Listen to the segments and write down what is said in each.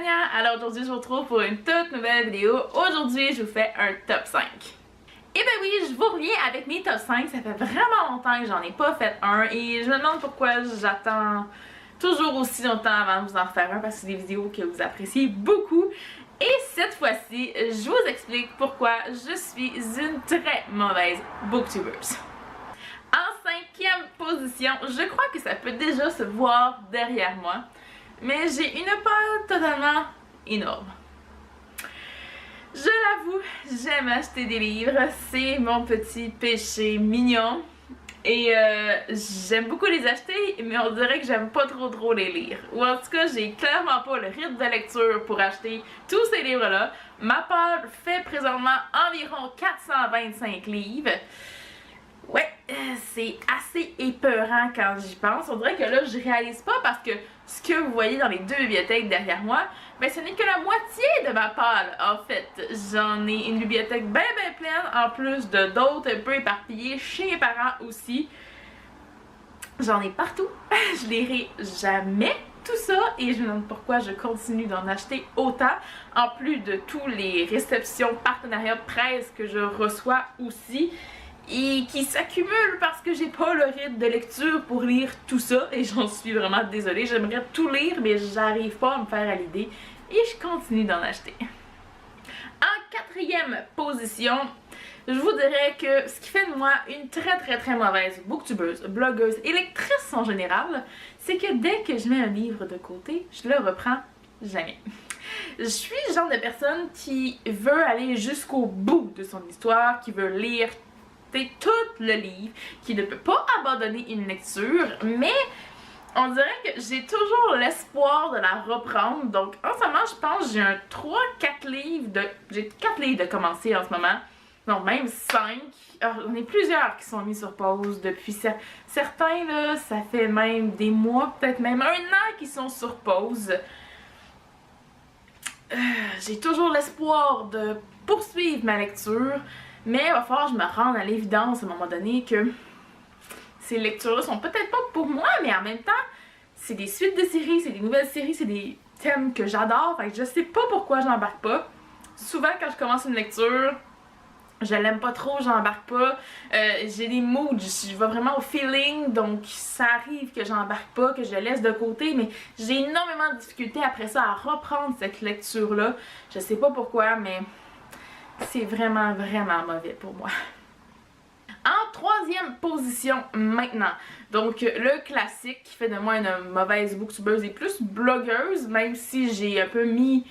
Tania! Alors aujourd'hui je vous retrouve pour une toute nouvelle vidéo. Aujourd'hui je vous fais un top 5. Et ben oui, je vous reviens avec mes top 5. Ça fait vraiment longtemps que j'en ai pas fait un et je me demande pourquoi j'attends toujours aussi longtemps avant de vous en refaire un parce que c'est des vidéos que vous appréciez beaucoup. Et cette fois-ci, je vous explique pourquoi je suis une très mauvaise booktubeuse. En 5e position, je crois que ça peut déjà se voir derrière moi, mais j'ai une peur totalement énorme. Je l'avoue, j'aime acheter des livres, c'est mon petit péché mignon. Et j'aime beaucoup les acheter, mais on dirait que j'aime pas trop les lire. Ou en tout cas, j'ai clairement pas le rythme de lecture pour acheter tous ces livres-là. Ma part fait présentement environ 425 livres. Ouais, c'est assez épeurant quand j'y pense. On dirait que là, je réalise pas parce que ce que vous voyez dans les deux bibliothèques derrière moi, ben ce n'est que la moitié de ma palle. En fait, j'en ai une bibliothèque bien pleine, en plus de d'autres un peu éparpillées chez mes parents aussi. J'en ai partout. Je lirai jamais tout ça et je me demande pourquoi je continue d'en acheter autant, en plus de tous les réceptions, partenariats, presse que je reçois aussi. Et qui s'accumulent parce que j'ai pas le rythme de lecture pour lire tout ça et j'en suis vraiment désolée. J'aimerais tout lire mais j'arrive pas à me faire à l'idée et je continue d'en acheter. En 4e position, je vous dirais que ce qui fait de moi une très mauvaise booktubeuse, blogueuse et lectrice en général, c'est que dès que je mets un livre de côté, je le reprends jamais. Je suis le genre de personne qui veut aller jusqu'au bout de son histoire, qui veut lire tout le livre, qui ne peut pas abandonner une lecture, mais on dirait que j'ai toujours l'espoir de la reprendre. Donc en ce moment, je pense que j'ai un 3-4 livres de... J'ai 4 livres de commencer en ce moment. Non, même 5. J'en ai plusieurs qui sont mis sur pause depuis... Certains, là, ça fait même des mois, peut-être même un an qu'ils sont sur pause. J'ai toujours l'espoir de poursuivre ma lecture. Mais il va falloir que je me rende à l'évidence à un moment donné que ces lectures-là sont peut-être pas pour moi, mais en même temps, c'est des suites de séries, c'est des nouvelles séries, c'est des thèmes que j'adore. Fait que je sais pas pourquoi je n'embarque pas. Souvent, quand je commence une lecture, je l'aime pas trop, j'embarque pas. J'ai des moods, je vais vraiment au feeling, donc ça arrive que j'embarque pas, que je laisse de côté, mais j'ai énormément de difficultés après ça à reprendre cette lecture-là. Je sais pas pourquoi, mais... c'est vraiment mauvais pour moi. En 3e position maintenant, donc le classique qui fait de moi une mauvaise booktubeuse et plus blogueuse, même si j'ai un peu mis...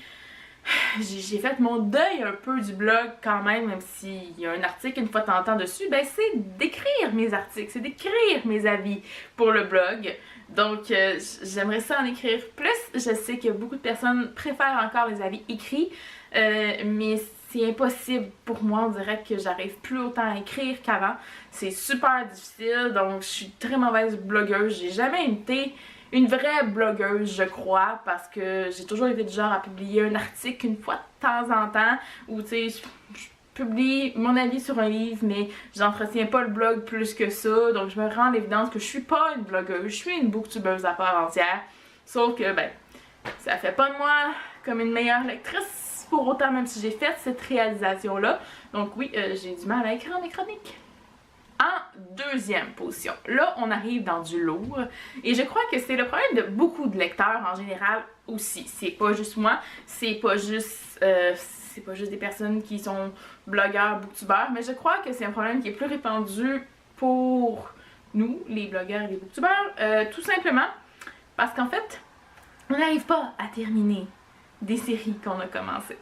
j'ai fait mon deuil un peu du blog quand même s'il y a un article une fois de temps en temps dessus, ben c'est d'écrire mes articles, c'est d'écrire mes avis pour le blog. Donc j'aimerais ça en écrire plus. Je sais que beaucoup de personnes préfèrent encore les avis écrits, mais c'est impossible pour moi, on dirait que j'arrive plus autant à écrire qu'avant. C'est super difficile, donc je suis très mauvaise blogueuse. J'ai jamais été une vraie blogueuse, je crois, parce que j'ai toujours été du genre à publier un article une fois de temps en temps, où tu sais, je publie mon avis sur un livre, mais j'entretiens pas le blog plus que ça, donc je me rends à l'évidence que je suis pas une blogueuse, je suis une booktubeuse à part entière. Sauf que, ben, ça fait pas de moi comme une meilleure lectrice. Pour autant, même si j'ai fait cette réalisation-là. Donc oui, j'ai du mal à écrire mes chroniques. En 2e position, là on arrive dans du lourd. Et je crois que c'est le problème de beaucoup de lecteurs en général aussi. C'est pas juste moi, c'est pas juste des personnes qui sont blogueurs, booktubeurs, mais je crois que c'est un problème qui est plus répandu pour nous, les blogueurs et les booktubeurs, tout simplement parce qu'en fait, on n'arrive pas à terminer des séries qu'on a commencées.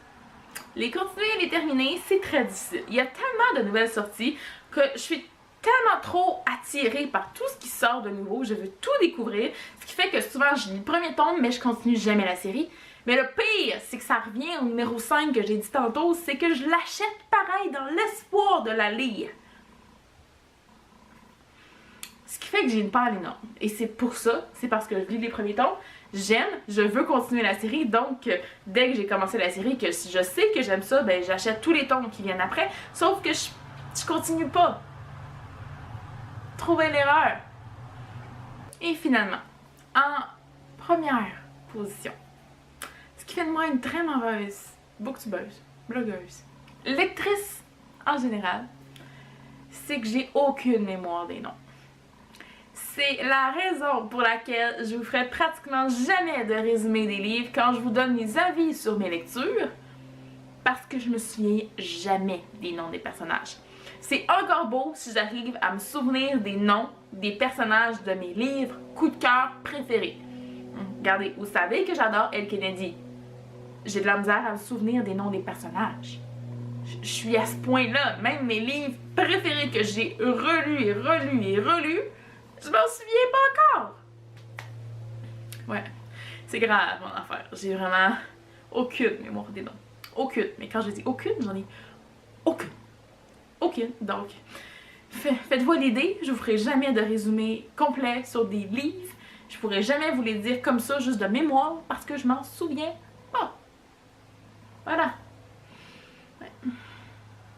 Les continuer et les terminer, c'est très difficile. Il y a tellement de nouvelles sorties que je suis tellement trop attirée par tout ce qui sort de nouveau. Je veux tout découvrir, ce qui fait que souvent je lis le premier tome, mais je continue jamais la série. Mais le pire, c'est que ça revient au numéro 5 que j'ai dit tantôt, c'est que je l'achète pareil dans l'espoir de la lire. Ce qui fait que j'ai une peur énorme. Et c'est pour ça, c'est parce que je lis les premiers tomes, j'aime, je veux continuer la série, donc dès que j'ai commencé la série, que si je sais que j'aime ça, ben j'achète tous les tomes qui viennent après, sauf que je continue pas. Trouver l'erreur. Et finalement, en première position, ce Ce qui fait de moi une très mauvaise booktubeuse, blogueuse, lectrice en général, c'est que j'ai aucune mémoire des noms. C'est la raison pour laquelle je vous ferai pratiquement jamais de résumé des livres quand je vous donne mes avis sur mes lectures, parce que je me souviens jamais des noms des personnages. C'est encore beau si j'arrive à me souvenir des noms des personnages de mes livres coup de cœur préférés. Regardez, vous savez que j'adore Elle Kennedy. J'ai de la misère à me souvenir des noms des personnages. Je suis à ce point-là. Même mes livres préférés que j'ai relus et relus et relus, je m'en souviens pas encore. Ouais, c'est grave mon affaire. J'ai vraiment aucune mémoire des noms. Aucune. Mais quand je dis aucune, j'en ai aucune. Aucune. Donc, faites-vous l'idée, je vous ferai jamais de résumé complet sur des livres. Je pourrai jamais vous les dire comme ça, juste de mémoire, parce que je m'en souviens pas. Voilà. Ouais.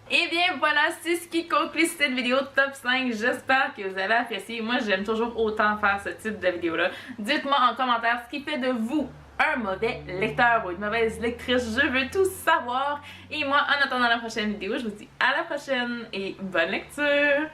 Et bien voilà, c'est ce qui conclut cette vidéo top 5. J'espère que vous avez apprécié. Moi, j'aime toujours autant faire ce type de vidéo-là. Dites-moi en commentaire ce qui fait de vous un mauvais lecteur ou une mauvaise lectrice. Je veux tout savoir. Et moi, en attendant la prochaine vidéo, je vous dis à la prochaine et bonne lecture!